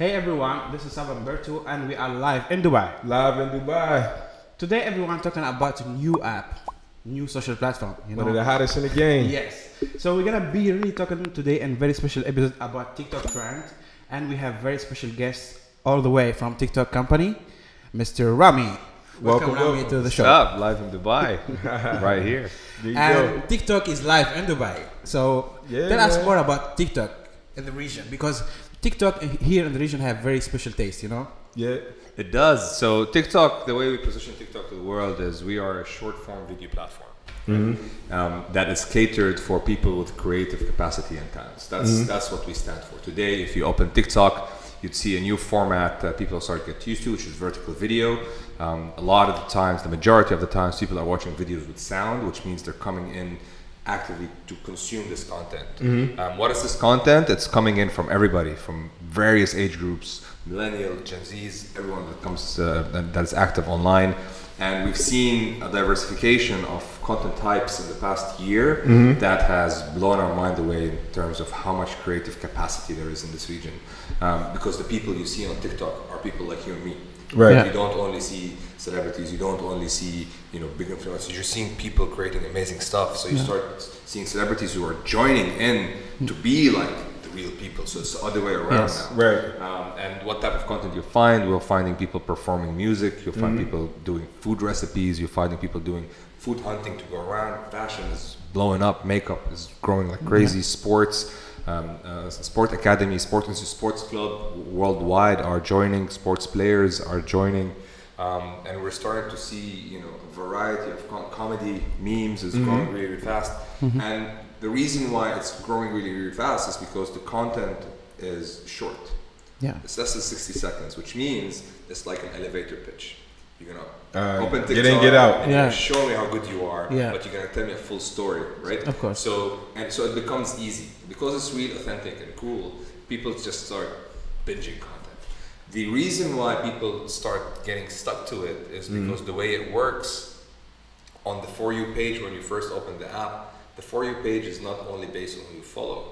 Hey everyone, this is Sabanberto and we are live in Dubai. Live in Dubai. Today everyone talking about a new app, new social platform. One of the hottest in the game. Yes. So we're gonna be really talking today in very special episode about TikTok trend, and we have very special guests all the way from TikTok company, Mr. Rami. Welcome Rami to the show. What's up? Live in Dubai, right here. There you And go. TikTok is live in Dubai. So tell us more about TikTok in the region, because TikTok here in the region have very special taste, you know? Yeah. It does. So TikTok, the way we position TikTok to the world is we are a short form video platform that is catered for people with creative capacity and talents. That's what we stand for. Today, if you open TikTok, you'd see a new format that people start to get used to, which is vertical video. A lot of the times, the majority of the times, people are watching videos with sound, which means they're coming in actively to consume this content. What is this content? It's coming in from everybody, from various age groups, millennial, Gen Zs, everyone that comes that is active online. And we've seen a diversification of content types in the past year that has blown our mind away in terms of how much creative capacity there is in this region. Because the people you see on TikTok are people like you and me. Right. Yeah. You don't only see celebrities, you don't only see big influencers, you're seeing people creating amazing stuff. So you start seeing celebrities who are joining in to be like the real people. So it's the other way around now. Right. And what type of content you find? We're finding people performing music, you'll find people doing food recipes, you're finding people doing food hunting to go around. Fashion is blowing up, makeup is growing like crazy, sports. Sport academy, sports club worldwide are joining, sports players are joining, and we're starting to see a variety of comedy memes is growing really, really fast. And the reason why it's growing really, really fast is because the content is short. Yeah. It's less than 60 seconds, which means it's like an elevator pitch. You're gonna open TikTok, get in, get out. and you're gonna show me how good you are, Yeah. but you're gonna tell me a full story, right? Of course. So it becomes easy because it's real, authentic, and cool. People just start binging content. The reason why people start getting stuck to it is because the way it works on the For You page when you first open the app. The For You page is not only based on who you follow,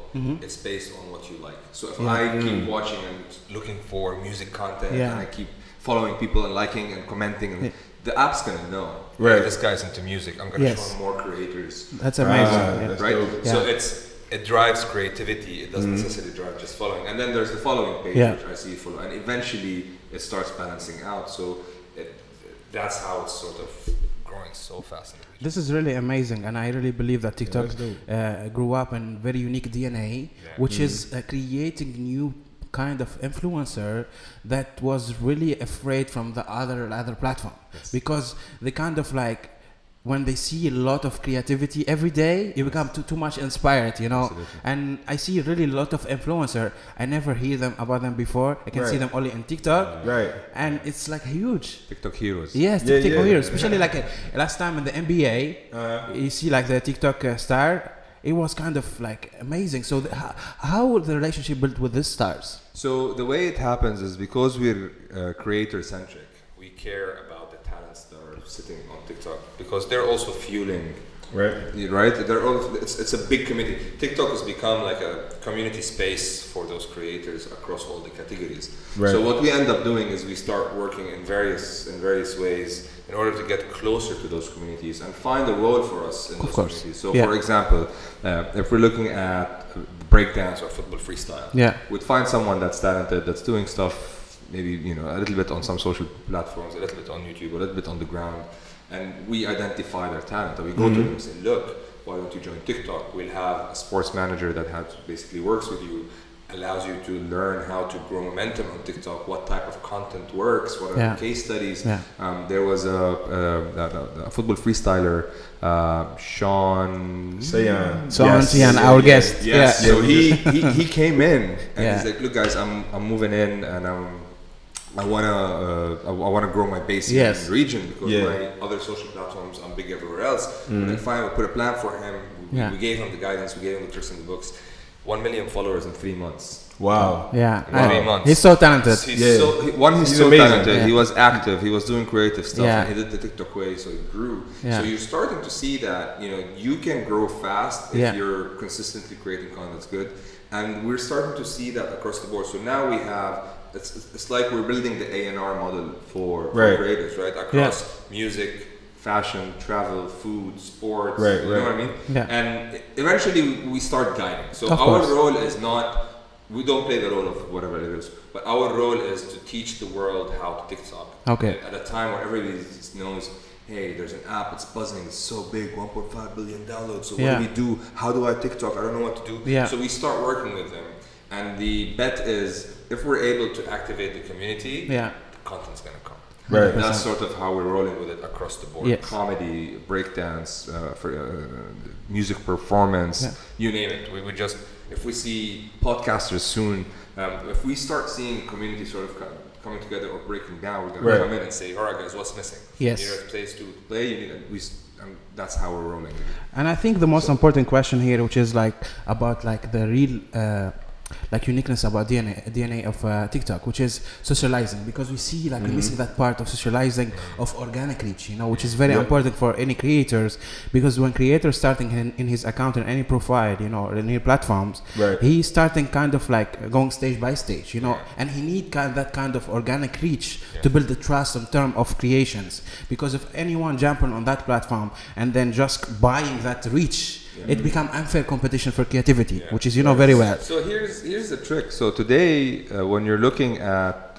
it's based on what you like. So if I keep watching and looking for music content, and I keep following people and liking and commenting, and the app's gonna know. Right. This guy's into music. I'm gonna show him more creators. That's amazing. That's Right? dope. So it drives creativity. It doesn't necessarily drive just following. And then there's the following page, which I see you follow, and eventually it starts balancing out. So that's how it's sort of growing so fast in the region. This is really amazing, and I really believe that TikTok grew up in very unique DNA, which is creating new kind of influencer that was really afraid from the other platform, because they kind of like when they see a lot of creativity every day, you become too much inspired, Absolutely. And I see really a lot of influencer. I never hear about them before. I can see them only on TikTok, Right. and it's like huge. TikTok heroes. Yes, Yeah, TikTok yeah. heroes, especially like last time in the NBA, you see like the TikTok star. It was kind of like amazing. So how the relationship built with these stars? So the way it happens is because we're creator centric, we care about the talents that are sitting on TikTok because they're also fueling. Right. They're all, it's a big community. TikTok has become like a community space for those creators across all the categories. Right. So what we end up doing is we start working in various ways in order to get closer to those communities and find a role for us in those communities. So for example, if we're looking at breakdance or football freestyle, we'd find someone that's talented, that's doing stuff maybe a little bit on some social platforms, a little bit on YouTube, a little bit on the ground. And we identify their talent. And we go to them and say, look, why don't you join TikTok? We'll have a sports manager that basically works with you, allows you to learn how to grow momentum on TikTok, what type of content works, what are the case studies. There was a football freestyler, Sean Sian, our guest. Yes. So he came in and he's like, look guys, I'm moving in and I wanna grow my base in the region because my other social platforms I'm big everywhere else. And then finally we put a plan for him. We gave him the guidance, we gave him the tricks and the books. 1 million followers in 3 months. Wow. Yeah. In 3 months. He's so talented. He's so amazing. talented. He was active. He was doing creative stuff. And he did the TikTok way, so it grew. So you're starting to see that you can grow fast if you're consistently creating content that's good. And we're starting to see that across the board. So now we have it's like we're building the A&R model for creators, right? Across music, fashion, travel, food, sports, you know what I mean? Yeah. And eventually we start guiding. So of our course. role is not, we don't play the role of whatever it is, but our role is to teach the world how to TikTok. Okay. At a time where everybody knows, hey, there's an app, it's buzzing, it's so big, 1.5 billion downloads, so what do we do? How do I TikTok? I don't know what to do. Yeah. So we start working with them. And the bet is, if we're able to activate the community, the content's gonna come. Right. And that's sort of how we're rolling with it across the board. Yes. Comedy, breakdance, music performance, you name it. We just, if we see podcasters soon, if we start seeing community sort of coming together or breaking down, we're going to come in and say, all right guys, what's missing? Yes. You need a place to play, you need that's how we're rolling. And I think the most important question here, which is like about like the real like uniqueness about DNA of TikTok, which is socializing, because we see like we're missing that part of socializing, of organic reach, you know, which is very important for any creators, because when creators starting in his account in any profile, you know, in any platforms, he's starting kind of like going stage by stage, you know, and he need that kind of organic reach to build the trust in terms of creations, because if anyone jumping on that platform and then just buying that reach, it becomes unfair competition for creativity, which is, you know, very well. So here's the trick. So today, when you're looking at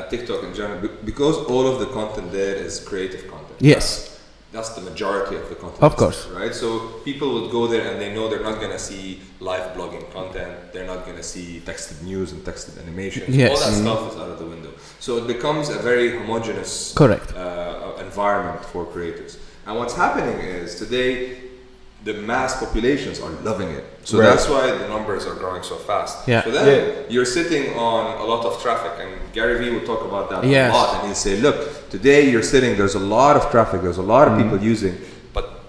TikTok in general, because all of the content there is creative content. Yes. That's the majority of the content. Of course. Right? So people would go there and they know they're not going to see live blogging content. They're not going to see texted news and texted animations. Yes. All that stuff is out of the window. So it becomes a very homogeneous environment for creators. And what's happening is today, the mass populations are loving it. So that's why the numbers are growing so fast. Yeah. So then you're sitting on a lot of traffic, and Gary Vee will talk about that a lot. And he'll say, look, today you're sitting, there's a lot of traffic, there's a lot of people using, but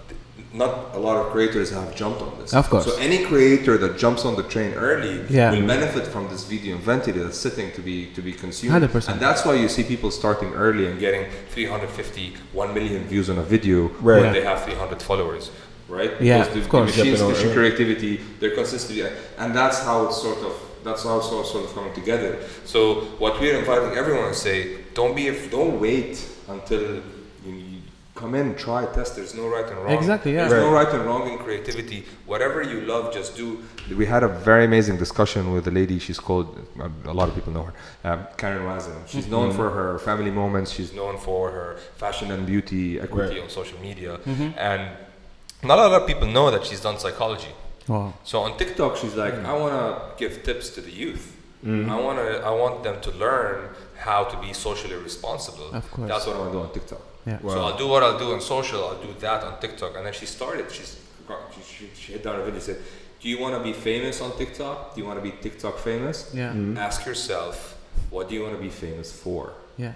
not a lot of creators have jumped on this. Of course. So any creator that jumps on the train early will benefit from this video inventory that's sitting to be consumed. 100%. And that's why you see people starting early and getting 350, 1 million views on a video when they have 300 followers. Right? Because the machines pushing creativity, they're consistently, and that's how it's sort of coming together. So what we're inviting everyone to say, don't wait until you come in, try, test. There's no right and wrong. Exactly. Yeah. There's no right and wrong in creativity. Whatever you love, just do. We had a very amazing discussion with a lady. She's called, a lot of people know her, Karen Razin. She's known for her family moments. She's known for her fashion and beauty equity on social media, and not a lot of people know that she's done psychology. Wow. So on TikTok, she's like, I want to give tips to the youth. I want them to learn how to be socially responsible. Of course. That's what I want to do on TikTok. Yeah. So I'll do what I'll do on social. I'll do that on TikTok. And then she started. She hit down a video and said, do you want to be famous on TikTok? Do you want to be TikTok famous? Yeah. Ask yourself, what do you want to be famous for? Yeah.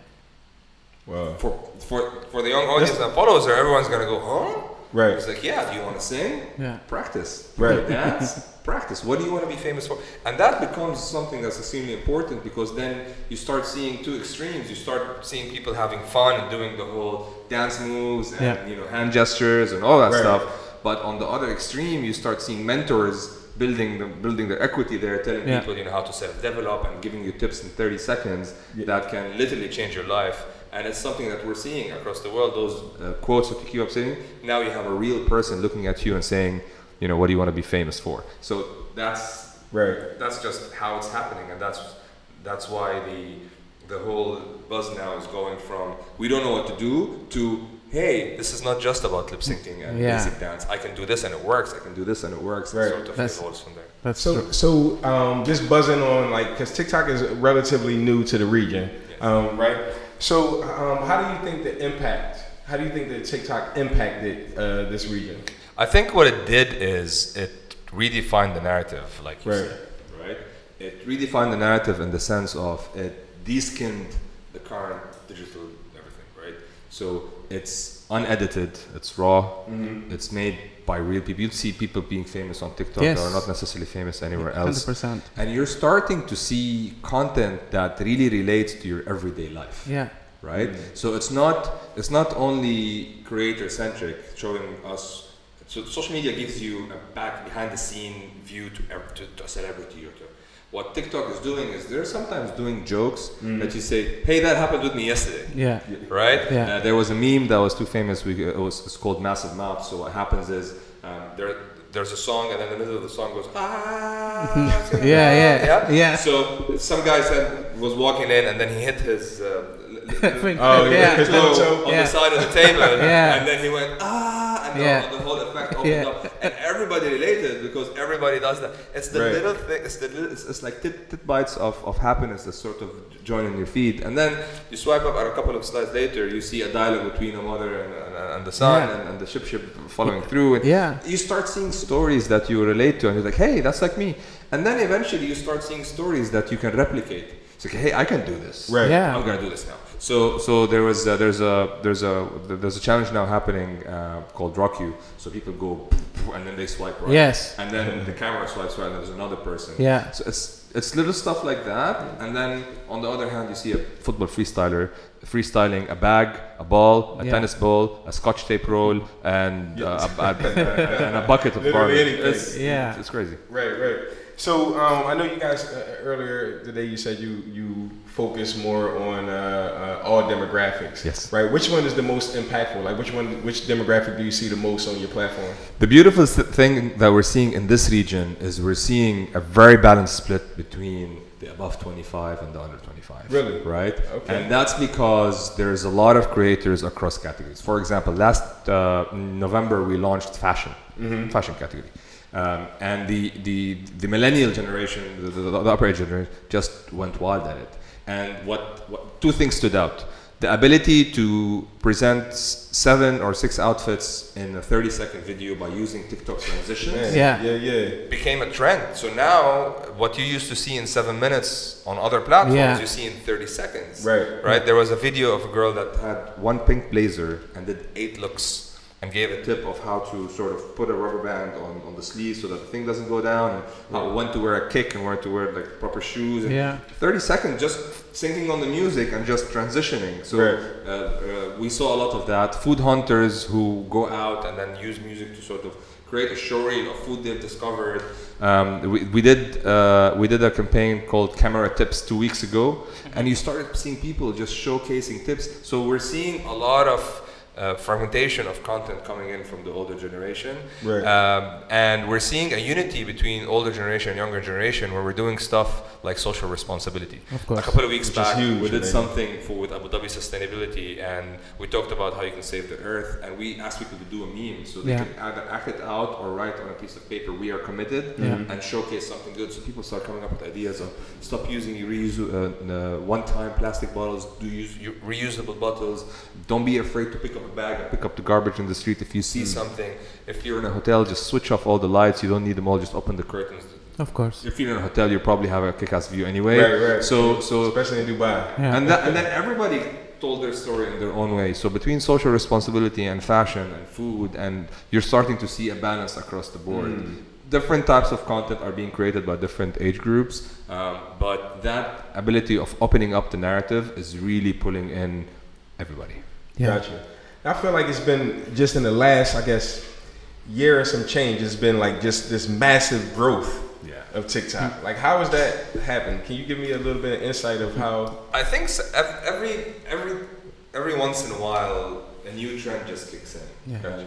Wow. For the young audience that follows her, everyone's gonna go, huh? Right. It's like, do you want to sing? Yeah. Practice. Right. Dance. Practice. What do you want to be famous for? And that becomes something that's extremely important, because then you start seeing two extremes. You start seeing people having fun and doing the whole dance moves and hand gestures and all that stuff. But on the other extreme, you start seeing mentors building their equity there, telling people how to self-develop and giving you tips in 30 seconds that can literally change your life. And it's something that we're seeing across the world, those quotes that you keep up saying. Now you have a real person looking at you and saying, what do you want to be famous for? So that's just how it's happening. And that's why the whole buzz now is going from, we don't know what to do, to, hey, this is not just about lip syncing and basic dance. I can do this and it works. I can do this and it works. Right. Sort of evolves from there. That's so just buzzing on, like, because TikTok is relatively new to the region, right? So how do you think that TikTok impacted this region? I think what it did is it redefined the narrative, like you said, right? It redefined the narrative in the sense of it de-skinned the current digital everything, right? So it's unedited, it's raw, it's made by real people. You'll see people being famous on TikTok that are not necessarily famous anywhere else. 100%. And you're starting to see content that really relates to your everyday life. Yeah. Right? So it's not only creator centric, showing us. So social media gives you a behind the scene view to a celebrity or to. What TikTok is doing is they're sometimes doing jokes that you say, hey, that happened with me yesterday. Yeah. Right? Yeah. There was a meme that was too famous. It's called Massive Mouth. So what happens is there's a song, and then in the middle of the song goes, yeah. So some guy was walking in, and then he hit his his little toe on the side of the table, Yeah. and then he went, and the whole effect opened up. And everybody related because everybody does that. It's the little thing, it's like tidbits of happiness that sort of join in your feed. And then you swipe up, and a couple of slides later, you see a dialogue between a mother and the son, and the ship following through. And you start seeing stories that you relate to, and you're like, hey, that's like me. And then eventually you start seeing stories that you can replicate. It's like, hey, I can do this. Right. Yeah. I'm gonna do this now. So there's a challenge now happening called Rock You. So people go and then they swipe right. Yes. And then the camera swipes right, and there's another person. Yeah. So it's little stuff like that. And then on the other hand, you see a football freestyler freestyling a bag, a ball, a tennis ball, a Scotch tape roll, and and a bucket of garbage. It's crazy. Right. So I know you guys earlier today you said you focus more on all demographics. Yes. Right. Which one is the most impactful? Like which demographic do you see the most on your platform? The beautiful thing that we're seeing in this region is we're seeing a very balanced split between the above 25 and the under 25. Really? Right? Okay. And that's because there's a lot of creators across categories. For example, last November we launched fashion category. And the millennial generation, the upper age generation, just went wild at it. And what two things stood out: the ability to present 7 or 6 outfits in a 30-second video by using TikTok transitions. Became a trend. So now, what you used to see in 7 minutes on other platforms, you see in 30 seconds. Right. There was a video of a girl that had one pink blazer and did 8 looks, and gave a tip of how to sort of put a rubber band on the sleeve so that the thing doesn't go down, and when to wear a kick and when to wear like proper shoes. And 30 seconds just syncing on the music and just transitioning. So we saw a lot of that. Food hunters who go out and then use music to sort of create a story of food they've discovered. We did a campaign called Camera Tips 2 weeks ago, and you started seeing people just showcasing tips. So we're seeing a lot of fragmentation of content coming in from the older generation, and we're seeing a unity between older generation and younger generation where we're doing stuff like social responsibility. Of course. A couple of weeks back, we did amazing. something with Abu Dhabi sustainability, and we talked about how you can save the earth, and we asked people to do a meme so they can either act it out or write on a piece of paper, we are committed, and showcase something good. So people start coming up with ideas of stop using one-time plastic bottles, do use reusable bottles, don't be afraid to pick up a bag and pick up the garbage in the street. If you see something, if you're in a hotel, just switch off all the lights, you don't need them all, just open the curtains. Of course. If you're in a hotel, you probably have a kick-ass view anyway. Right. So especially in Dubai. And then everybody told their story in their own way. So between social responsibility and fashion and food, and you're starting to see a balance across the board. Different types of content are being created by different age groups, but that ability of opening up the narrative is really pulling in everybody. Gotcha. I feel like it's been just in the last, I guess, year or some change. It's been like just this massive growth of TikTok. Like, how has that happened? Can you give me a little bit of insight of how? I think every once in a while a new trend just kicks in.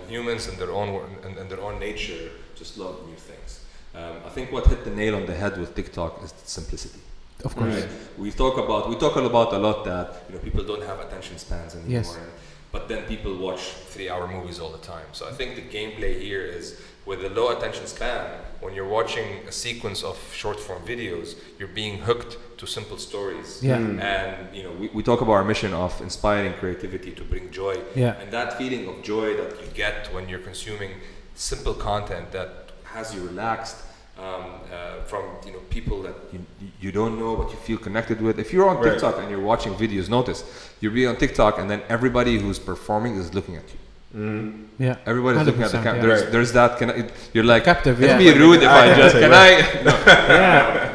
Humans in their own nature just love new things. I think what hit the nail on the head with TikTok is simplicity. Of course. Right? We talk about a lot that people don't have attention spans anymore. But then people watch 3-hour movies all the time. So I think the gameplay here is with a low attention span, when you're watching a sequence of short form videos, you're being hooked to simple stories. And we talk about our mission of inspiring creativity to bring joy. And that feeling of joy that you get when you're consuming simple content that has you relaxed, from people that you don't know but you feel connected with. If you're on TikTok and you're watching videos, notice you'll be on TikTok and then everybody who's performing is looking at you. Everybody's looking at the camera. There's that. You're like captive. It'd be rude if I just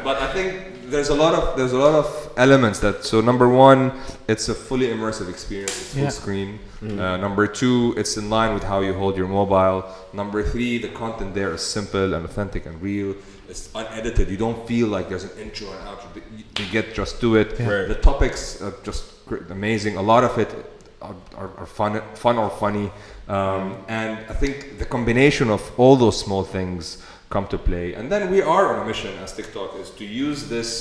But I think there's a lot of elements that. So number one, it's a fully immersive experience. It's full screen. Number two, it's in line with how you hold your mobile. Number three, the content there is simple and authentic and real. it's unedited. You don't feel like there's an intro and outro. You get just to it. Yeah. Right. The topics are just amazing. A lot of it are fun or funny. And I think the combination of all those small things come to play. And then we are on a mission as TikTok is to use this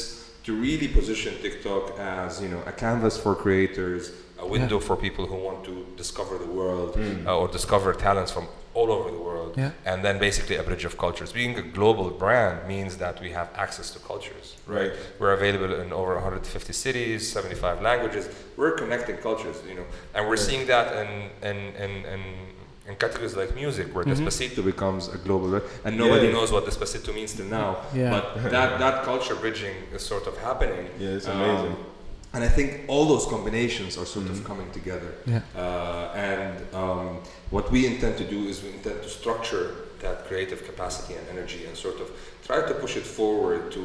to really position TikTok as, you know, a canvas for creators, a window for people who want to discover the world or discover talents from all over the world, and then basically a bridge of cultures. Being a global brand means that we have access to cultures, right? We're available in over 150 cities, 75 languages. We're connecting cultures, you know, and we're seeing that in categories like music, where Despacito becomes a global, and nobody knows what Despacito means till now. But that culture bridging is sort of happening. Yeah, it's amazing. And I think all those combinations are sort of coming together. What we intend to do is we intend to structure that creative capacity and energy and sort of try to push it forward to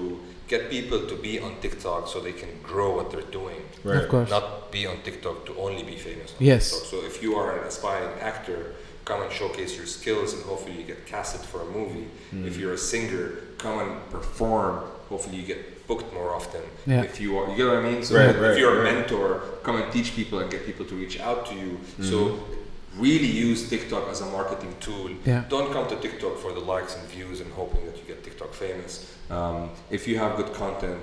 get people to be on TikTok so they can grow what they're doing. Right. Of course. Not be on TikTok to only be famous on yes. TikTok. So if you are an aspiring actor, come and showcase your skills and hopefully you get casted for a movie. If you're a singer, come and perform. Hopefully you get booked more often. If you are, you get what I mean? So if you're a mentor, come and teach people and get people to reach out to you. So really use TikTok as a marketing tool. Don't come to TikTok for the likes and views and hoping that you get TikTok famous. If you have good content,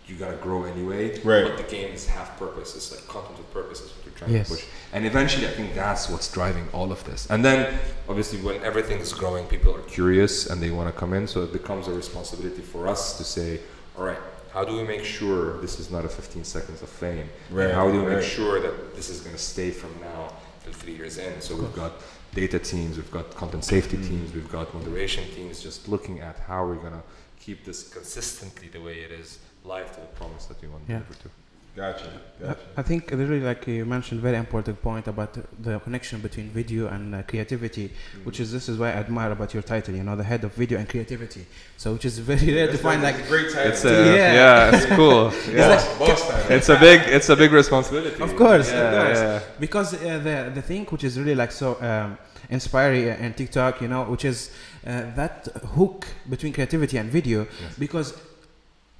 you're gonna grow anyway. But the game is half purpose. It's like content with purpose is what we're trying to push. And eventually I think that's what's driving all of this. And then obviously when everything is growing, people are curious and they wanna come in. So it becomes a responsibility for us to say, all right, how do we make sure this is not a 15 seconds of fame? And how do we make sure that this is gonna stay from now till 3 years in? So we've got data teams, we've got content safety teams, we've got moderation teams, just looking at how we're gonna keep this consistently the way it is, live to the promise that we want to deliver to. Gotcha. I think really, like you mentioned, very important point about the connection between video and creativity, which is this is why I admire about your title. You know, the head of video and creativity. So, which is very rare to find. Like, great title. It's it's cool. It's a big responsibility. Of course, because the thing which is really like so inspiring in TikTok, you know, which is that hook between creativity and video, because.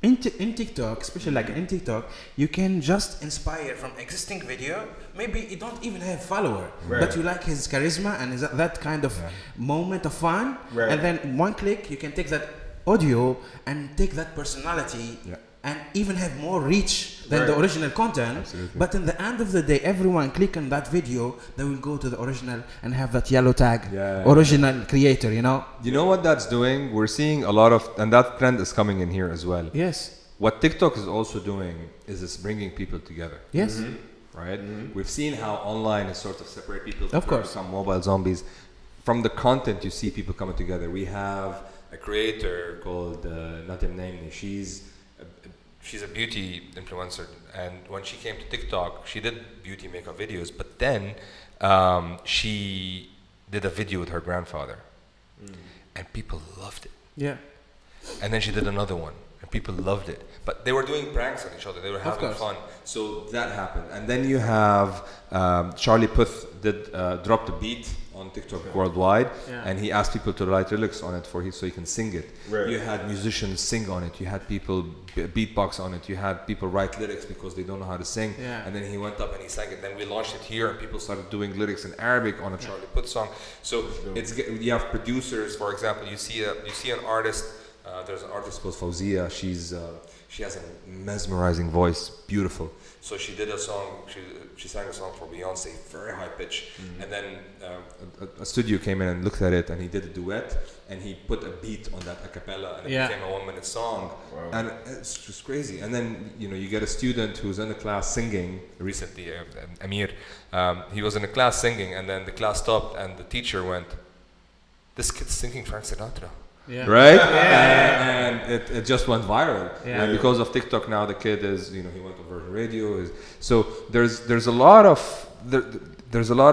In TikTok, especially like in TikTok, you can just inspire from existing video. Maybe you don't even have follower, but you like his charisma and that kind of moment of fun. And then one click, you can take that audio and take that personality and even have more reach than the original content. Absolutely. But in the end of the day, everyone click on that video, they will go to the original and have that yellow tag, original creator, you know? You know what that's doing? We're seeing a lot of, and that trend is coming in here as well. Yes. What TikTok is also doing is it's bringing people together. Yes. Right? We've seen how online is sort of separate people. Of course. Some mobile zombies. From the content, you see people coming together. We have a creator called Natim Naimni. She's a beauty influencer, and when she came to TikTok, she did beauty makeup videos, but then she did a video with her grandfather, and people loved it. Yeah. And then she did another one, and people loved it. But they were doing pranks on each other. They were having fun. So that happened. And then you have Charlie Puth dropped a beat on TikTok worldwide, and he asked people to write lyrics on it so he can sing it. You had musicians sing on it. You had people beatbox on it. You had people write lyrics because they don't know how to sing. And then he went up and he sang it. Then we launched it here, and people started doing lyrics in Arabic on a Charlie Puth song. So you have producers, for example. You see an artist. There's an artist called Fauzia. She has a mesmerizing voice, beautiful. So she did a song. She sang a song for Beyonce, very high pitch. And then a studio came in and looked at it, and he did a duet, and he put a beat on that a cappella, and it became a 1-minute song. And it's just crazy. And then you get a student who's in the class singing. Recently, Amir, he was in the class singing, and then the class stopped, and the teacher went, "This kid's singing Frank Sinatra." Right? And it just went viral. And because of TikTok now, the kid is, he went to Virgin Radio. So there's a lot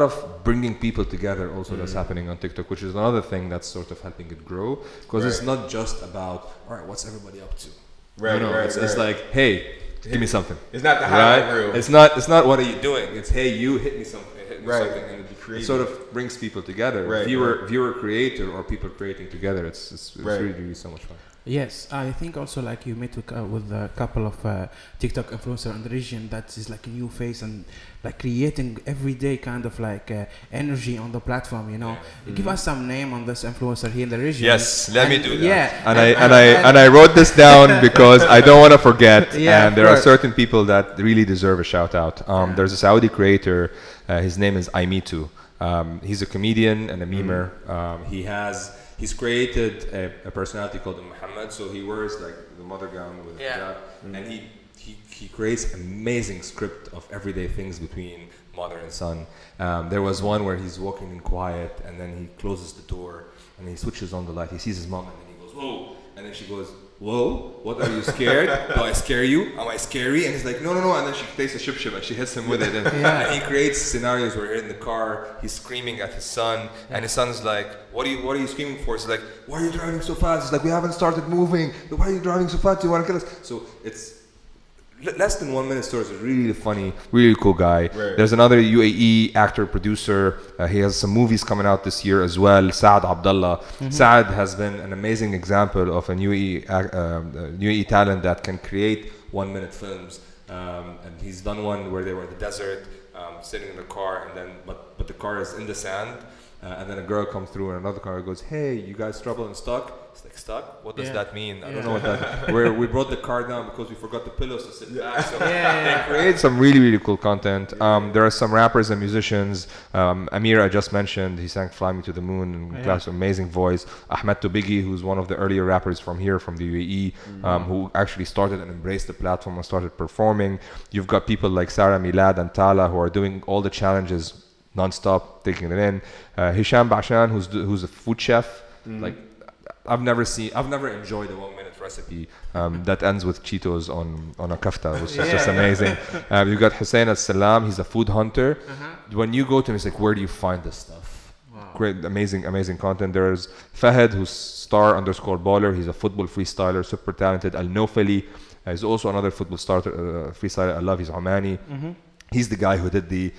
of bringing people together also that's happening on TikTok, which is another thing that's sort of helping it grow, because it's not just about, all right, what's everybody up to? It's like, hey, give me something. It's not the highlight reel. It's not what are you doing? It's, hey, you hit me something. Something, and it sort of brings people together. Viewer creator, or people creating together. It's really so much fun. Yes, I think also like you met with a couple of TikTok influencer in the region that is like a new face and like creating everyday kind of like energy on the platform, you know. Give us some name on this influencer here in the region. Yes, let me do that. Yeah, And I wrote this down because I don't want to forget. Yeah, and there are certain people that really deserve a shout out. There's a Saudi creator. His name is Aimitu. He's a comedian and a memer. He's created a personality called Muhammad. So he wears like the mother gown with hijab, and he creates amazing script of everyday things between mother and son. There was one where he's walking in quiet, and then he closes the door, and he switches on the light. He sees his mom, and then he goes, "Whoa!" And then she goes, "Whoa, what are you scared? Do I scare you? Am I scary?" And he's like, "No." And then she takes a ship and she hits him with it. And he creates scenarios where you're in the car, he's screaming at his son, and his son's like, what are you screaming for? He's like, "Why are you driving so fast?" He's like, "We haven't started moving. Why are you driving so fast? Do you want to kill us?" So it's less than 1 minute stories. Are really funny, really cool guy. Right. There's another UAE actor producer. He has some movies coming out this year as well. Saad Abdullah. Saad has been an amazing example of a UAE talent that can create 1 minute films. And he's done one where they were in the desert, sitting in the car, and then but the car is in the sand. And then a girl comes through and another car goes, "Hey, you guys trouble and stuck?" It's like, "Stuck? What does that mean?" I don't know what that. We brought the car down because we forgot the pillows to sit back. So they create some really, really cool content. There are some rappers and musicians. Amir, I just mentioned, he sang "Fly Me to the Moon" and class amazing voice. Ahmed Tobigi, who's one of the earlier rappers from here, from the UAE, who actually started and embraced the platform and started performing. You've got people like Sarah Milad and Tala who are doing all the challenges non-stop, taking it in. Hisham Bashan, who's a food chef. Like I've never enjoyed a 1 minute recipe that ends with Cheetos on a kafta, which is just amazing. You've got Hussein Al-Salam, he's a food hunter. When you go to him, it's like, where do you find this stuff? Great, amazing content. There's Fahad, who's star_baller. He's a football freestyler, super talented. Al-Nofali, he's also another football freestyler. I love, he's Omani. He's the guy who did the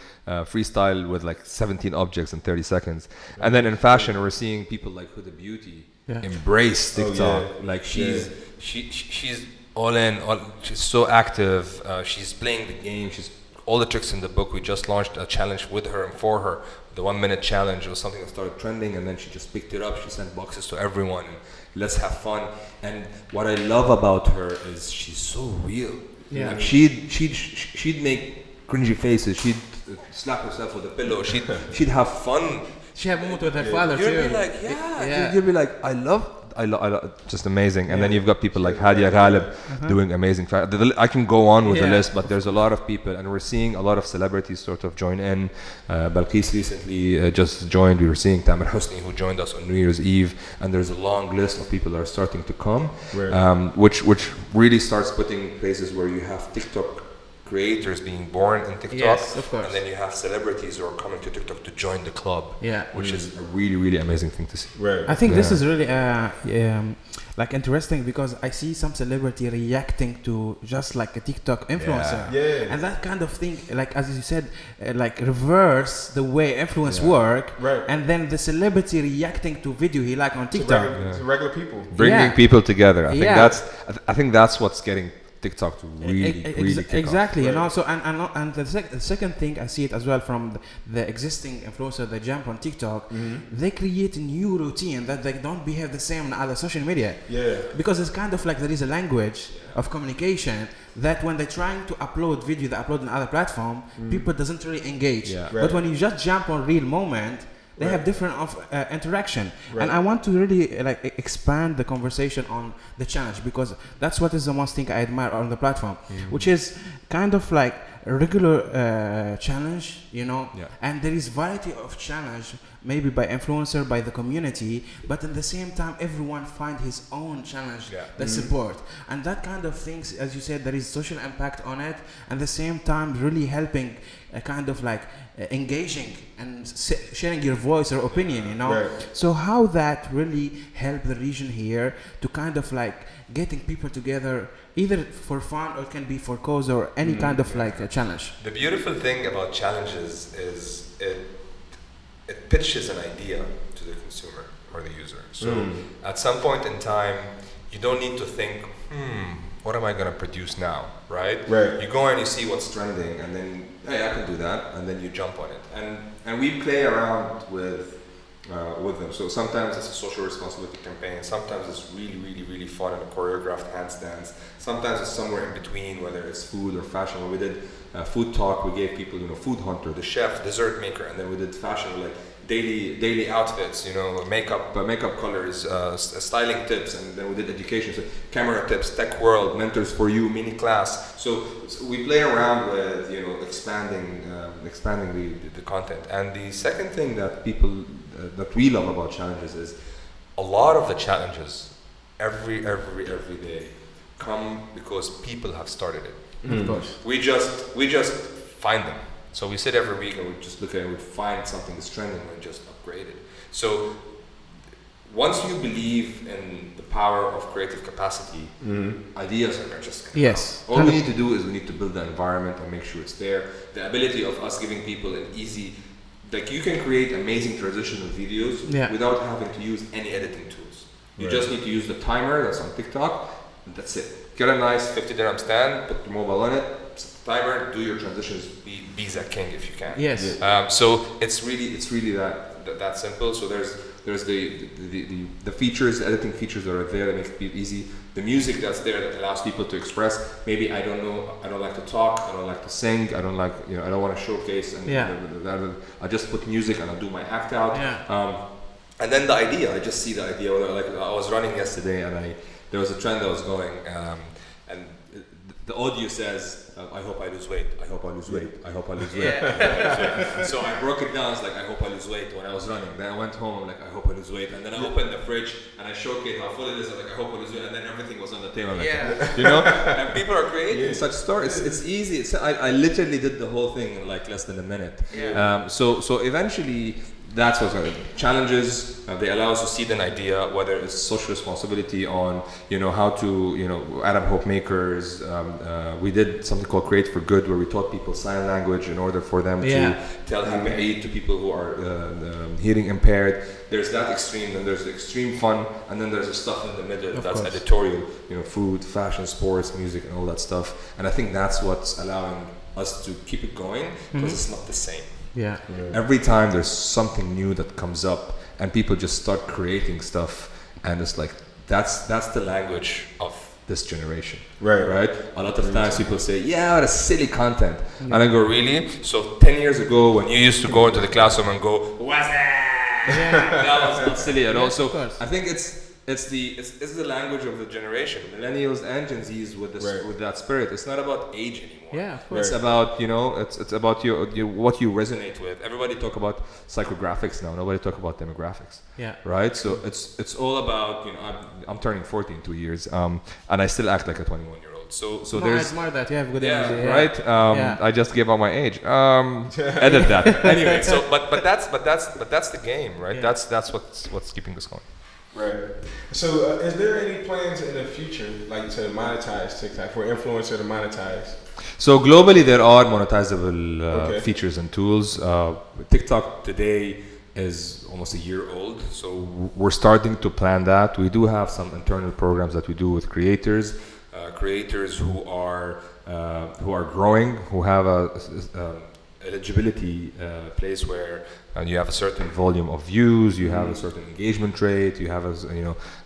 freestyle with like 17 objects in 30 seconds. And then in fashion, we're seeing people like Huda Beauty embrace TikTok. Like she's all in. She's so active. She's playing the game. She's all the tricks in the book. We just launched a challenge with her and for her. The 1 minute challenge was something that started trending, and then she just picked it up. She sent boxes to everyone. Let's have fun. And what I love about her is she's so real. Yeah. Like she'd make cringy faces. She'd slap herself with a pillow. She'd have fun. She had a moment with her father too. You'd be like, you'd be like, I love, just amazing. And then you've got people like Hadia Ghalib doing amazing. I can go on with the list, but there's a lot of people, and we're seeing a lot of celebrities sort of join in. Balqis recently just joined. We were seeing Tamer Hosni, who joined us on New Year's Eve, and there's a long list of people that are starting to come, which really starts putting places where you have TikTok creators being born in TikTok, yes, of course. And then you have celebrities who are coming to TikTok to join the club, which is a really, really amazing thing to see. Right. I think this is really like interesting because I see some celebrity reacting to just like a TikTok influencer, and that kind of thing, like as you said, like reverse the way influence work, and then the celebrity reacting to video he like on TikTok, to regular people, bringing people together. I think that's what's getting TikTok to really exactly, off. You know. So and the second thing I see it as well from the existing influencer that jump on TikTok, they create a new routine that they don't behave the same on other social media. Because it's kind of like there is a language of communication that when they're trying to upload video, they upload on other platform, people doesn't really engage. But when you just jump on real moment, they have different interaction, and I want to really like expand the conversation on the challenge, because that's what is the most thing I admire on the platform, which is kind of like a regular challenge, you know, and there is variety of challenge, maybe by influencer, by the community, but at the same time everyone find his own challenge that support, and that kind of things, as you said, there is social impact on it, and at the same time really helping kind of like engaging and sharing your voice or opinion, you know. So how that really help the region here to kind of like getting people together, either for fun or it can be for cause or any kind of like a challenge. The beautiful thing about challenges is it pitches an idea to the consumer or the user. So at some point in time, you don't need to think, what am I going to produce now, right? Right. You go and you see what's trending, and then, hey, I can do that, and then you jump on it. And we play around with them. So sometimes it's a social responsibility campaign, sometimes it's really, really, really fun and choreographed handstands. Sometimes it's somewhere in between, whether it's food or fashion. When we did food talk, we gave people, food hunter, the chef, dessert maker, and then we did fashion, like daily outfits, makeup colors, styling tips, and then we did education, so camera tips, tech world, mentors for you, mini class. So we play around with expanding the content. And the second thing that people that we love about challenges is a lot of the challenges every day come because people have started it. Of course. We just find them. So we sit every week and we just look at it and we find something that's trending and we just upgrade it. So once you believe in the power of creative capacity, ideas are just gonna come. All we need to do is we need to build the environment and make sure it's there. The ability of us giving people an easy, like you can create amazing transitional videos without having to use any editing tools. You just need to use the timer that's on TikTok, and that's it. Get a nice 50 dirham stand, put the mobile on it, set the timer, do your transitions, be that king if you can. Yes. So it's really that simple. So there's the features, the editing features that are there that make it easy. The music that's there that allows people to express. Maybe I don't like to talk, I don't like to sing, I don't like, I don't want to showcase, and I just put music and I'll do my act out. And then the idea, I just see the idea. Like I was running yesterday and there was a trend that was going, and the audio says, I hope I lose weight, I hope I lose weight, I hope I lose weight. So I broke it down, it's like, I hope I lose weight when I was running. Then I went home, I'm like, I hope I lose weight. And then I opened the fridge and I showcased how full it is, I'm like, I hope I lose weight. And then everything was on the table. Like, and people are creating such stories. It's easy. I literally did the whole thing in like less than a minute. So eventually, that's what's going to challenges. They allow us to seed an idea, whether it's social responsibility on, how to, Arab Hope Makers. We did something called Create for Good, where we taught people sign language in order for them to tell Happy Eid to people who are hearing impaired. There's that extreme, then there's the extreme fun, and then there's the stuff in the middle that's editorial, food, fashion, sports, music, and all that stuff. And I think that's what's allowing us to keep it going, because it's not the same. Every time there's something new that comes up and people just start creating stuff, and it's like that's the language of this generation. Right? A lot of times people say, what a silly content. And I go, really? So 10 years ago when you used to go into the classroom and go, what's that? That was not silly at all. So I think it's the language of the generation, millennials and Gen Zs with that spirit. It's not about age anymore. Of course. It's about it's about what you resonate with. Everybody talk about psychographics now. Nobody talk about demographics. Right. So it's all about I'm turning 40 in 2 years, and I still act like a 21-year-old. So there's. I admire that. You have good energy. Right. I just gave out my age. Edit that. Anyway. So but that's the game, right? That's what's keeping us going. Right. So, is there any plans in the future, like to monetize TikTok, for an influencer to monetize? So globally, there are monetizable features and tools. TikTok today is almost a year old, so we're starting to plan that. We do have some internal programs that we do with creators who are growing, who have a eligibility place where you have a certain volume of views, you have a certain engagement rate, you have a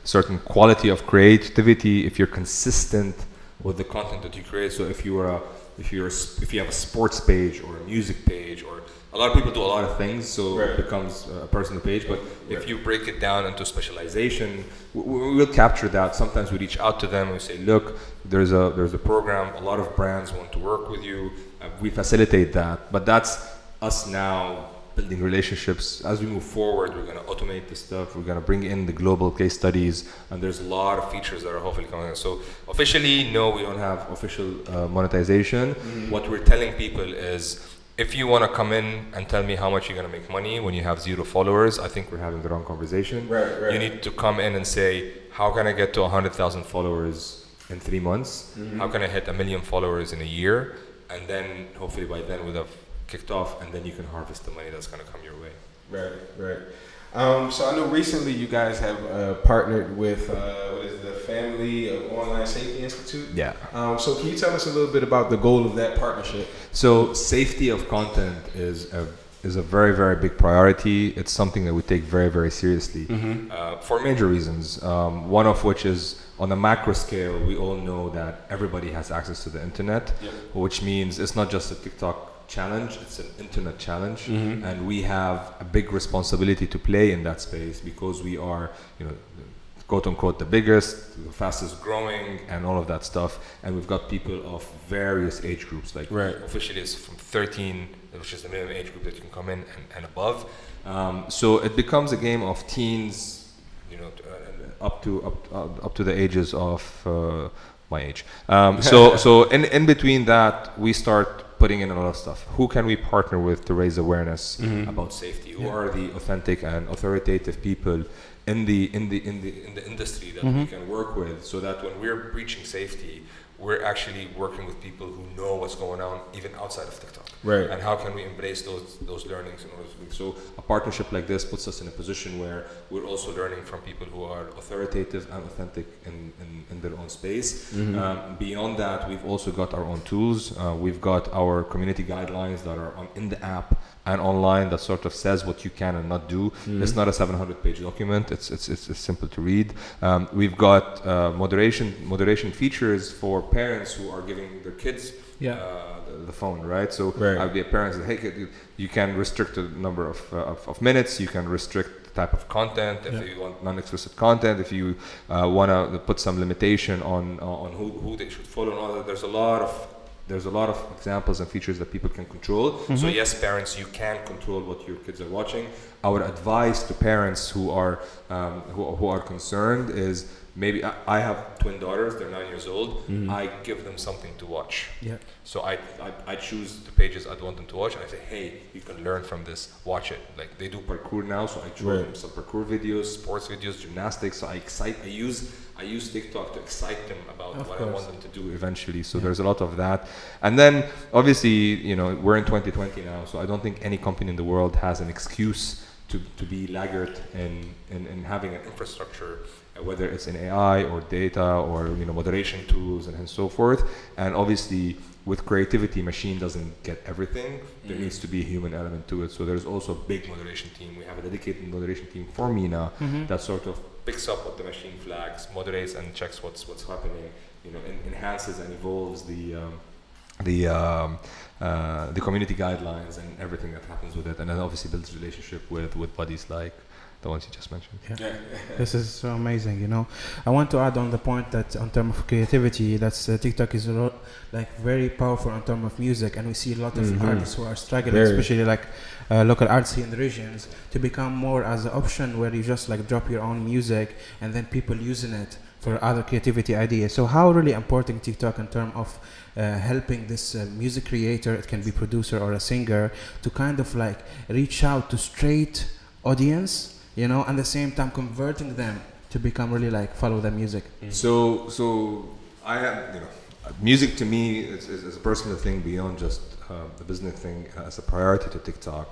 certain quality of creativity if you're consistent with the content that you create. So if you have a sports page or a music page, or a lot of people do a lot of things, so it becomes a personal page. But if you break it down into specialization, we will capture that. Sometimes we reach out to them and we say, look, there's a program, a lot of brands want to work with you. We facilitate that, but that's us now building relationships. As we move forward, we're going to automate this stuff. We're going to bring in the global case studies, and there's a lot of features that are hopefully coming in. So officially, no, we don't have official monetization. What we're telling people is, if you want to come in and tell me how much you're going to make money when you have 0 followers, I think we're having the wrong conversation. Right. You need to come in and say, how can I get to 100,000 followers in 3 months? How can I hit 1 million followers in a year? And then hopefully by then we'll have kicked off, and then you can harvest the money that's going to come your way. Right. So I know recently you guys have partnered with what is it, the Family of Online Safety Institute. Yeah. So can you tell us a little bit about the goal of that partnership? So safety of content is a very, very big priority. It's something that we take very, very seriously for major reasons. One of which is on a macro scale, we all know that everybody has access to the internet, which means it's not just a TikTok challenge, it's an internet challenge, and we have a big responsibility to play in that space because we are, quote unquote, the biggest, the fastest growing, and all of that stuff. And we've got people of various age groups, like officially it's from 13, which is the minimum age group that you can come in, and above. So it becomes a game of teens, up to the ages of my age. So in between that, we start putting in a lot of stuff. Who can we partner with to raise awareness about safety? Who are the authentic and authoritative people in the industry that we can work with, so that when we're preaching safety, we're actually working with people who know what's going on even outside of TikTok. Right. And how can we embrace those learnings in order to. So a partnership like this puts us in a position where we're also learning from people who are authoritative and authentic in their own space. Beyond that, we've also got our own tools. We've got our community guidelines that are in the app and online that sort of says what you can and not do. It's not a 700-page document. It's simple to read. We've got moderation features for parents who are giving their kids the phone, right? So I'd be a parent that, hey, you can restrict the number of minutes. You can restrict the type of content if you want non-explicit content. If you want to put some limitation on who they should follow and all that. There's a lot of examples and features that people can control. So yes, parents, you can control what your kids are watching. Our advice to parents who are concerned is, maybe I have twin daughters, they're 9 years old. I give them something to watch. So I choose the pages I want them to watch, and I say, hey, you can learn from this, watch it. Like they do parkour now, so I show them some parkour videos, sports videos, gymnastics. So I use TikTok to excite them about what I want them to do eventually. So there's a lot of that. And then obviously, we're in 2020 now, so I don't think any company in the world has an excuse to be laggard in having an infrastructure, whether it's in AI or data or moderation tools and so forth. And obviously with creativity, machine doesn't get everything. There needs to be a human element to it. So there's also a big moderation team. We have a dedicated moderation team for MENA that sort of picks up what the machine flags, moderates and checks what's happening, enhances and evolves the community guidelines and everything that happens with it, and then obviously builds relationship with buddies like the ones you just mentioned. This is so amazing. I want to add on the point that in terms of creativity, that's TikTok is very powerful in terms of music, and we see a lot of artists who are struggling, especially local artists in the regions, to become more as an option where you just drop your own music and then people using it for other creativity ideas. So how really important TikTok in terms of helping this music creator, it can be producer or a singer, to kind of reach out to straight audience, and at the same time converting them to become really follow the music. So I have, music to me is a personal thing beyond just the business thing. As a priority to TikTok,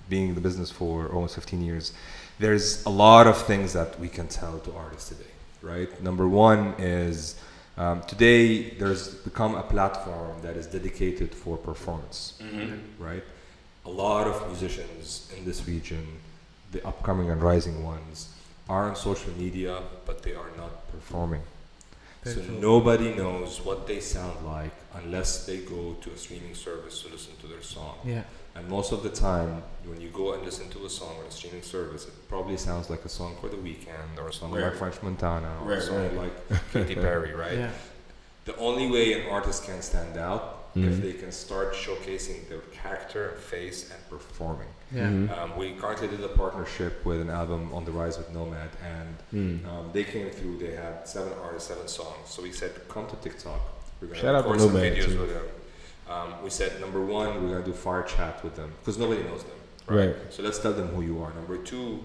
being in the business for almost 15 years, there's a lot of things that we can tell to artists today, right? Number one is today there's become a platform that is dedicated for performance, right? A lot of musicians in this region, the upcoming and rising ones, are on social media, but they are not performing. So nobody knows what they sound like unless they go to a streaming service to listen to their song. And most of the time, when you go and listen to a song on a streaming service, it probably sounds like a song for The Weeknd, or a song like French Montana, or a song like Katy Perry, right? The only way an artist can stand out if they can start showcasing their character, face, and performing. We currently did a partnership with an album on the rise with Nomad, and they came through. They had 7 artists, 7 songs. So we said, come to TikTok. We're going to record some videos with them. We said, number 1, we're going to do fire chat with them because nobody knows them. Right? So let's tell them who you are. Number 2,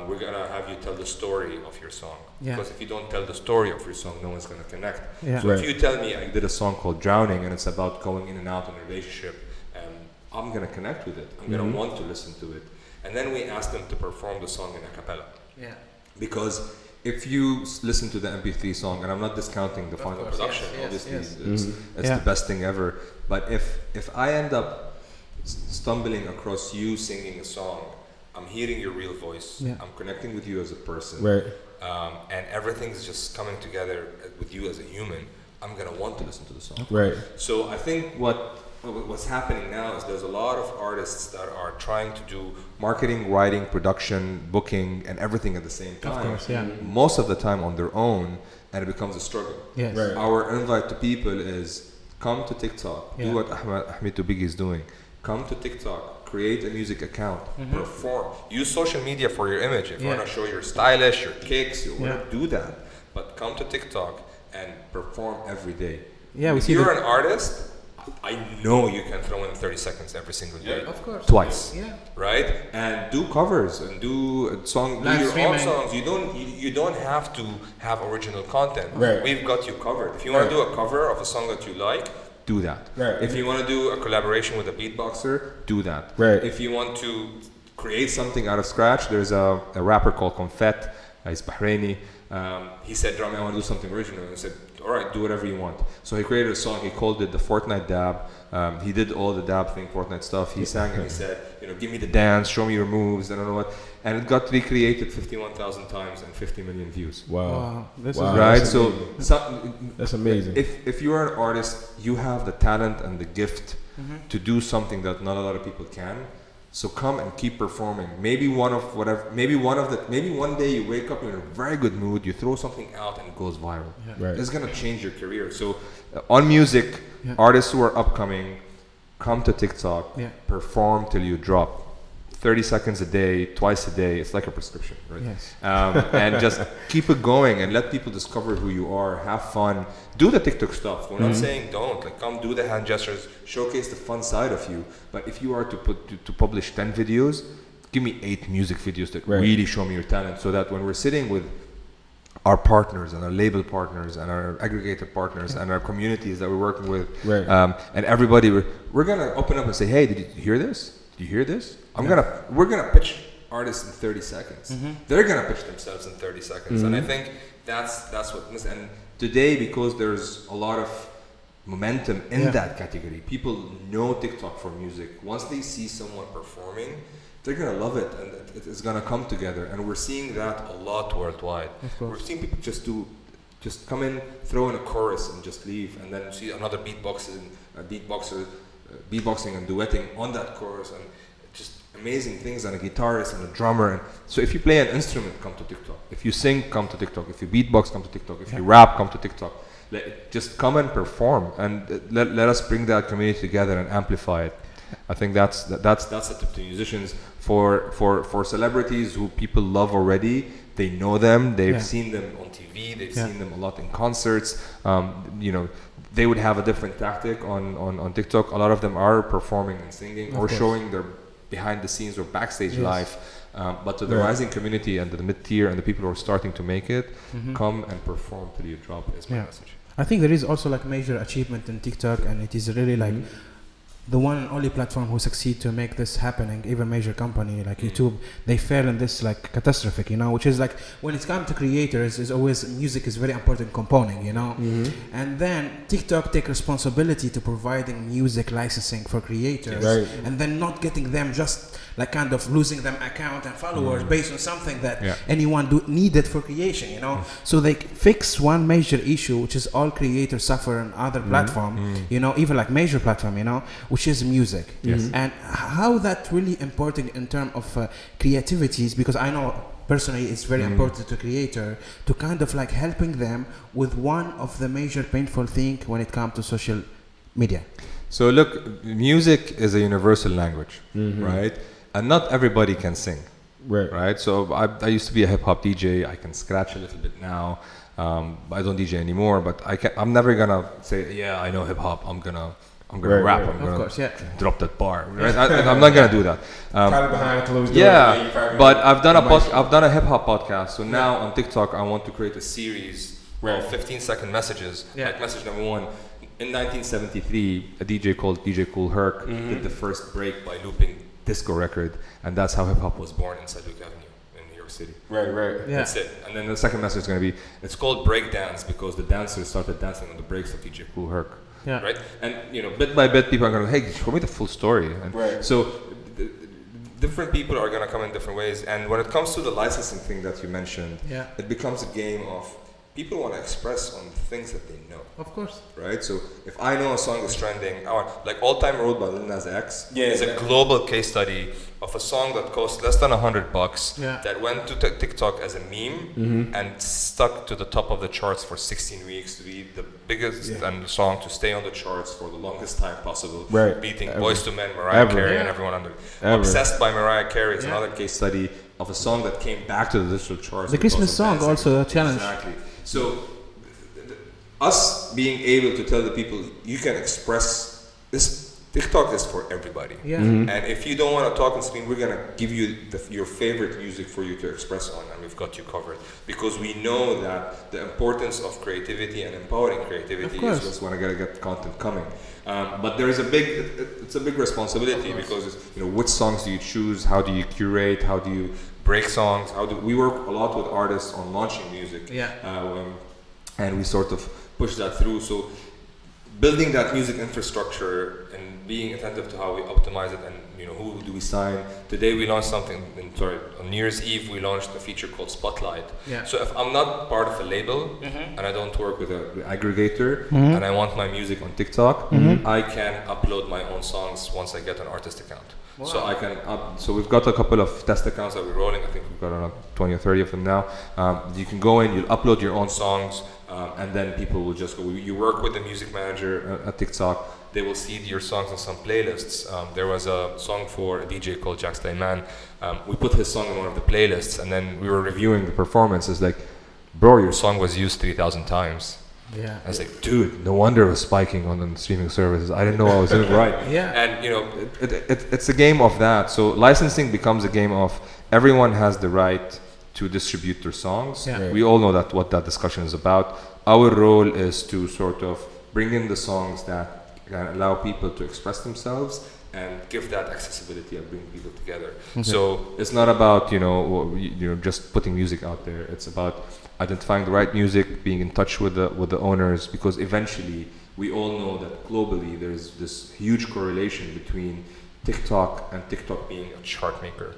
we're going to have you tell the story of your song. Because if you don't tell the story of your song, no one's going to connect. So if you tell me I did a song called Drowning and it's about going in and out in a relationship, I'm going to connect with it. I'm going to want to listen to it. and then we ask them to perform the song in a cappella. Yeah. Because if you listen to the MP3 song, and I'm not discounting the final production, obviously it's the best thing ever, but if I end up stumbling across you singing a song, I'm hearing your real voice, I'm connecting with you as a person, right. And everything's just coming together with you as a human, I'm gonna want to listen to the song. Right. So I think what's happening now is there's a lot of artists that are trying to do marketing, writing, production, booking, and everything at the same time. Of course, yeah. Most of the time on their own, and it becomes a struggle. Yes. Right. Our invite to people is come to TikTok, do what Ahmed Tubigi is doing. Come to TikTok, create a music account, perform. Use social media for your image. If you want to show you're stylish, your kicks, you want to do that. But come to TikTok and perform every day. Yeah, we if see you're an artist, I know you can throw in 30 seconds every single day. Of course. Twice. Yeah. Right? And do covers and do your own songs. You don't have to have original content. Right. We've got you covered. If you want to do a cover of a song that you like, do that. Right. If you want to do a collaboration with a beatboxer, do that. Right. If you want to create something out of scratch, there's a rapper called Confet. He's Bahraini. He said, Rami, I want to do something original. And I said, all right, do whatever you want. So he created a song. He called it the Fortnite Dab. He did all the dab thing, Fortnite stuff. He sang and he said, give me the dance, show me your moves, I don't know what. And it got recreated 51,000 times and 50 million views. Wow. This Wow. is Right? That's So That's amazing. if you are an artist, you have the talent and the gift to do something that not a lot of people can. So come and keep performing. Maybe one day you wake up, you're in a very good mood, you throw something out and it goes viral. Right. It's gonna change your career. So on music, artists who are upcoming, come to TikTok, perform till you drop. 30 seconds a day, twice a day, it's like a prescription, right? Yes. And just keep it going and let people discover who you are, have fun, do the TikTok stuff. We're not saying don't, come do the hand gestures, showcase the fun side of you. But if you are to publish 10 videos, give me 8 music videos that really show me your talent, so that when we're sitting with our partners and our label partners and our aggregator partners and our communities that we're working with, and everybody, we're gonna open up and say, hey, did you hear this? Do you hear this? We're gonna pitch artists in 30 seconds. They're gonna pitch themselves in 30 seconds, and I think that's what. And today, because there's a lot of momentum in that category, people know TikTok for music. Once they see someone performing, they're gonna love it, and it's gonna come together. And we're seeing that a lot worldwide. We're seeing people just come in, throw in a chorus, and just leave, and then see another beatboxer beatboxing and duetting on that chorus, and just amazing things, and a guitarist and a drummer. And so if you play an instrument, come to TikTok. If you sing, come to TikTok. If you beatbox, come to TikTok. If you rap, come to TikTok. Just come and perform, and let us bring that community together and amplify it. I think that's the tip to musicians. For celebrities who people love already, they know them, they've seen them on TV, they've seen them a lot in concerts. They would have a different tactic on TikTok. A lot of them are performing and singing or showing their behind the scenes or backstage life. But to the rising community and the mid-tier and the people who are starting to make it, come and perform till you drop is my message. I think there is also major achievement in TikTok, and it is really the one and only platform who succeed to make this happening. Even major company like YouTube, they fail in this catastrophic, which is when it's come to creators, is always music is very important component, and then TikTok take responsibility to providing music licensing for creators, and then not getting them just kind of losing them account and followers based on something that anyone needed for creation, So they fix one major issue, which is all creators suffer on other platform, even major platform, which is music. And how that really important in terms of creativities, because I know personally it's very important to creator to kind of helping them with one of the major painful thing when it comes to social media. So look, music is a universal language, right? And not everybody can sing, right? So I used to be a hip hop DJ. I can scratch a little bit now. I don't DJ anymore, but I'm never gonna say, I know hip hop. I'm gonna rap. I'm gonna drop that bar. Right? I'm not gonna do that. Probably behind closed doors. But I've done a hip hop podcast. So now on TikTok, I want to create a series of 15-second messages. Like message number 1. In 1973, a DJ called DJ Kool Herc did the first break by looping disco record, and that's how hip hop was born inside Duke Avenue in New York City. Right. Yeah. That's it. And then the second message is going to be, it's called breakdance because the dancers started dancing on the breaks of DJ Kool Herc. Yeah. Right? And bit by bit, people are going to, hey, show me the full story. And so different people are going to come in different ways. And when it comes to the licensing thing that you mentioned, it becomes a game of people want to express on the things that they know. Of course. Right? So if I know a song is trending, like All Time Road by Lil Nas X is a global case study of a song that cost less than $100 that went to TikTok as a meme and stuck to the top of the charts for 16 weeks to be the biggest song to stay on the charts for the longest time possible, beating Boyz II Men, Mariah Carey, and everyone under. Obsessed by Mariah Carey is another case study of a song that came back to the digital charts. The Christmas song dancing. Also a challenge. Exactly. So us being able to tell the people you can express this. TikTok is for everybody. And if you don't want to talk on screen, we're going to give you your favorite music for you to express on, and we've got you covered. Because we know that the importance of creativity and empowering creativity is what's going to get content coming. But there is it's a big responsibility because which songs do you choose? How do you curate? How do you break songs? We work a lot with artists on launching music. And we sort of push that through. So building that music infrastructure and being attentive to how we optimize it and who do we sign. Today we launched something, on New Year's Eve we launched a feature called Spotlight. So if I'm not part of a label and I don't work with an aggregator and I want my music on TikTok, I can upload my own songs once I get an artist account. Wow. So I can so we've got a couple of test accounts that we're rolling. I think we've got around 20 or 30 of them now. You can go in, you'll upload your own songs, and then people will just go. You work with the music manager at TikTok. They will seed your songs on some playlists. There was a song for a DJ called Jack Steinman. We put his song in one of the playlists, and then we were reviewing the performance. It's like, bro, your song was used 3,000 times. I was like, dude, no wonder it was spiking on the streaming services. I didn't know I was doing it right. And it's a game of that. So licensing becomes a game of everyone has the right to distribute their songs. We all know that what that discussion is about. Our role is to sort of bring in the songs that can allow people to express themselves and give that accessibility and bring people together. So it's not about just putting music out there. It's about identifying the right music, being in touch with the owners, because eventually we all know that globally there's this huge correlation between TikTok and TikTok being a chart maker.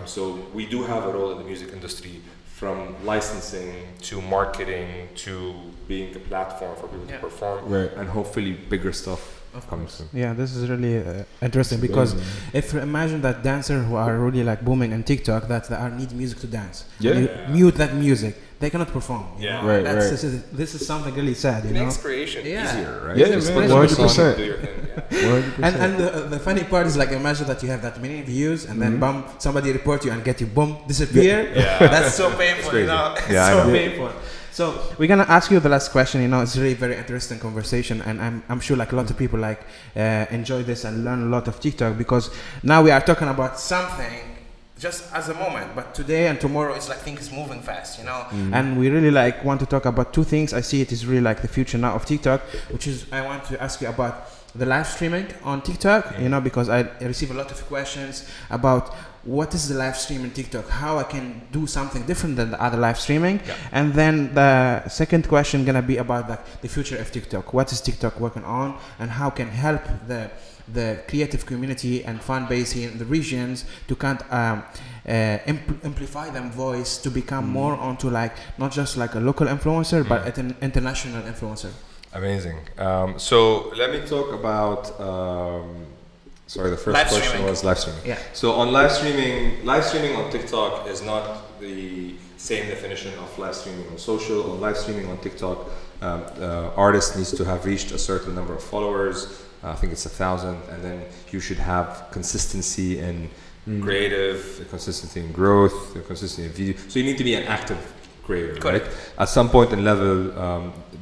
So we do have a role in the music industry, from licensing to marketing to being a platform for people to perform, and hopefully bigger stuff coming soon. This is really interesting because if you imagine that dancers who are really like booming in TikTok that need music to dance, you mute that music, they cannot perform. This is something really sad. It makes creation easier, right? 100%. And the funny part is, like, imagine that you have that many views and then boom, somebody report you and get you boom, disappear. That's so painful. So painful. So we're gonna ask you the last question. It's really very interesting conversation, and I'm sure like a lot of people like enjoy this and learn a lot of TikTok, because now we are talking about something just as a moment, but today and tomorrow it's like things moving fast, and we really like want to talk about two things. I see it is really like the future now of TikTok, which is I want to ask you about the live streaming on TikTok, because I receive a lot of questions about what is the live stream in TikTok, how I can do something different than the other live streaming. And then the second question gonna be about the future of TikTok. What is TikTok working on, and how can help the creative community and fan base here in the regions to amplify them voice to become more onto like not just like a local influencer but an international influencer. Amazing. So let me talk about the first live question streaming. was live streaming. So on live streaming on TikTok is not the same definition of live streaming on social. On live streaming on TikTok, artist needs to have reached a certain number of followers. I think it's 1,000, and then you should have consistency in creative, consistency in growth, consistency in video. So you need to be an active creator, right? At some point in level,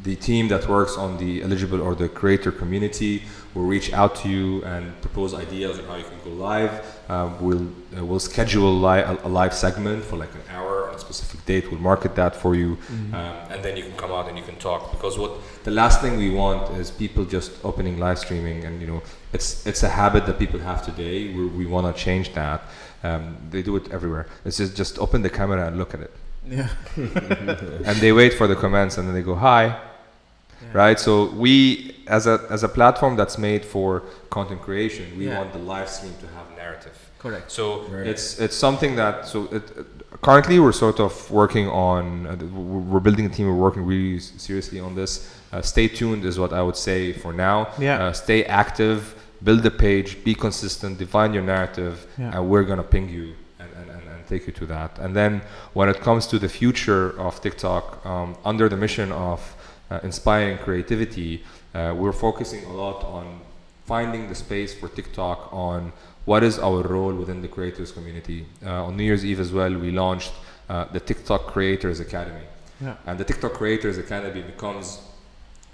the team that works on the eligible or the creator community will reach out to you and propose ideas on how you can go live. We'll schedule a live segment for like an hour on specific date. We'll market that for you, and then you can come out and you can talk. Because the last thing we want is people just opening live streaming, and it's a habit that people have today. We want to change that. They do it everywhere. It's just open the camera and look at it. Yeah. And they wait for the comments, and then they go hi. Right, so we, as a platform that's made for content creation, we want the live stream to have narrative. Correct. So it's something that currently we're sort of working on. We're building a team. We're working really seriously on this. Stay tuned is what I would say for now. Stay active, build a page, be consistent, define your narrative, and we're gonna ping you and take you to that. And then when it comes to the future of TikTok, under the mission of inspiring creativity, we're focusing a lot on finding the space for TikTok on what is our role within the creators community. On New Year's Eve as well, we launched the TikTok Creators Academy. And the TikTok Creators Academy becomes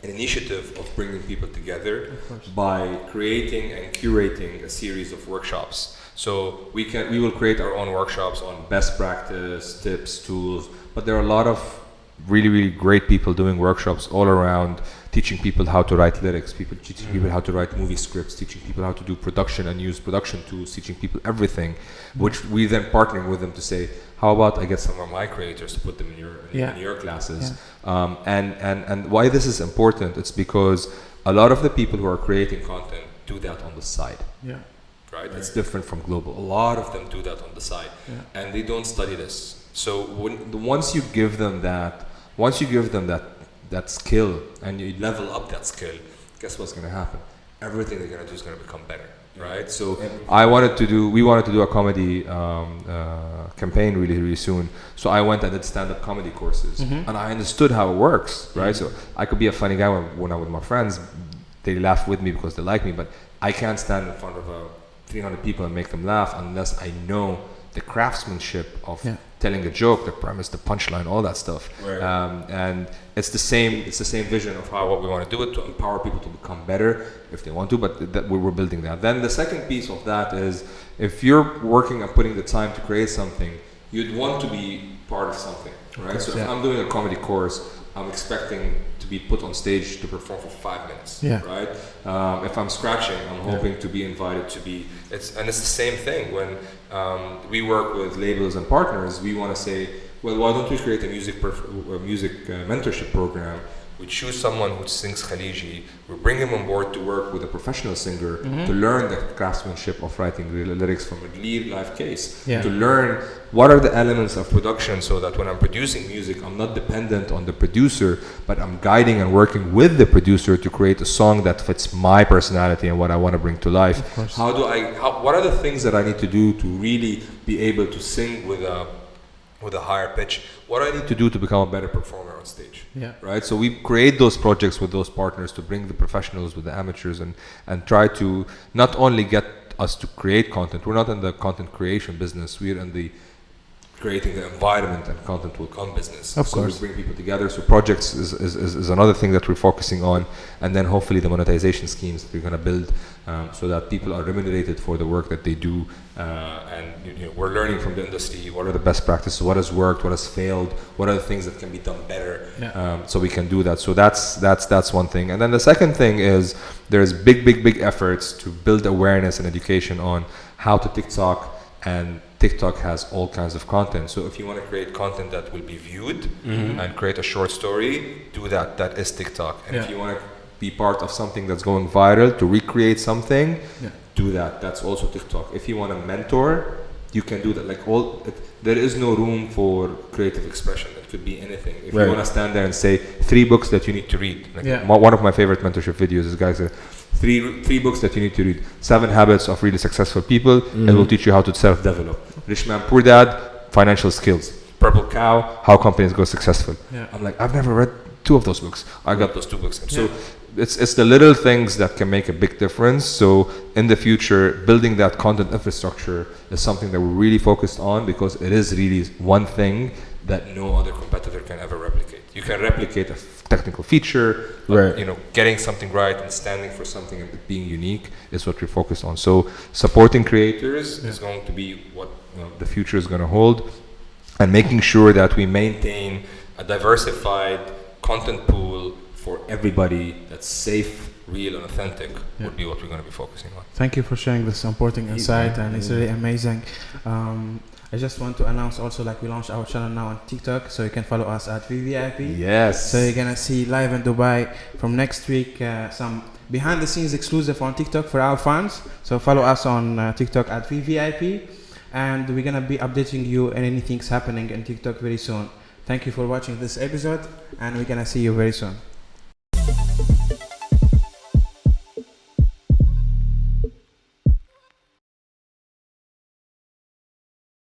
an initiative of bringing people together by creating and curating a series of workshops. So we will create our own workshops on best practice, tips, tools, but there are a lot of really, really great people doing workshops all around, teaching people how to write lyrics, teaching people how to write movie scripts, teaching people how to do production and use production tools, teaching people everything, which we then partnering with them to say, how about I get some of my creators to put them in your classes? And why this is important, it's because a lot of the people who are creating content do that on the side. Right? It's different from global. A lot of them do that on the side, and they don't study this. So once you give them that skill and you level up that skill, guess what's going to happen? Everything they're going to do is going to become better, right? So we wanted to do a comedy campaign really, really soon. So I went and did stand-up comedy courses, and I understood how it works, right? So I could be a funny guy when I'm with my friends. They laugh with me because they like me, but I can't stand in front of 300 people and make them laugh unless I know the craftsmanship of telling a joke, the premise, the punchline, all that stuff. And it's the same vision of what we want to do it, to empower people to become better if they want to, but that we're building that. Then the second piece of that is, if you're working and putting the time to create something, you'd want to be part of something, right? So if I'm doing a comedy course, I'm expecting to be put on stage to perform for 5 minutes, right? If I'm scratching, I'm hoping to be invited to be. It's the same thing when we work with labels and partners. We want to say, well, why don't we create a music mentorship program? We choose someone who sings Khaliji. We bring him on board to work with a professional singer to learn the craftsmanship of writing lyrics from a real life case. To learn what are the elements of production, so that when I'm producing music, I'm not dependent on the producer, but I'm guiding and working with the producer to create a song that fits my personality and what I want to bring to life. What are the things that I need to do to really be able to sing with a higher pitch? What do I need to do to become a better performer on stage? Right? So we create those projects with those partners to bring the professionals with the amateurs and try to not only get us to create content. We're not in the content creation business. We're in the creating the environment and content will come business. Of course. So we bring people together. So projects is another thing that we're focusing on, and then hopefully the monetization schemes that we're going to build so that people are remunerated for the work that they do, and we're learning from the industry what are the best practices, what has worked, what has failed, what are the things that can be done better, so we can do that. So that's one thing. And then the second thing is there's big efforts to build awareness and education on how to TikTok, and TikTok has all kinds of content. So if you want to create content that will be viewed and create a short story, do that. That is TikTok. And if you want to be part of something that's going viral, to recreate something, do that. That's also TikTok. If you want to mentor, you can do that. There is no room for creative expression. It could be anything. If you want to stand there and say 3 books that you need to read. One of my favorite mentorship videos is guys say, three books that you need to read. 7 Habits of Really Successful People. It will teach you how to self-develop. Rich Man, Poor Dad, financial skills. Purple Cow, how companies go successful. I'm like, I've never read 2 of those books. I got those 2 books. So it's the little things that can make a big difference. So in the future, building that content infrastructure is something that we're really focused on, because it is really one thing that no other competitor can ever replicate. You can replicate a technical feature, but getting something right and standing for something and being unique is what we're focused on. So supporting creators is going to be what the future is going to hold. and making sure that we maintain a diversified content pool for everybody that's safe, real, and authentic would be what we're going to be focusing on. Thank you for sharing this important insight, and it's really amazing. I just want to announce also, like, we launched our channel now on TikTok, so you can follow us at VVIP. Yes. So you're gonna see live in Dubai from next week some behind the scenes exclusive on TikTok for our fans. So follow us on TikTok at VVIP, and we're gonna be updating you on anything's happening in TikTok very soon. Thank you for watching this episode, and we're gonna see you very soon.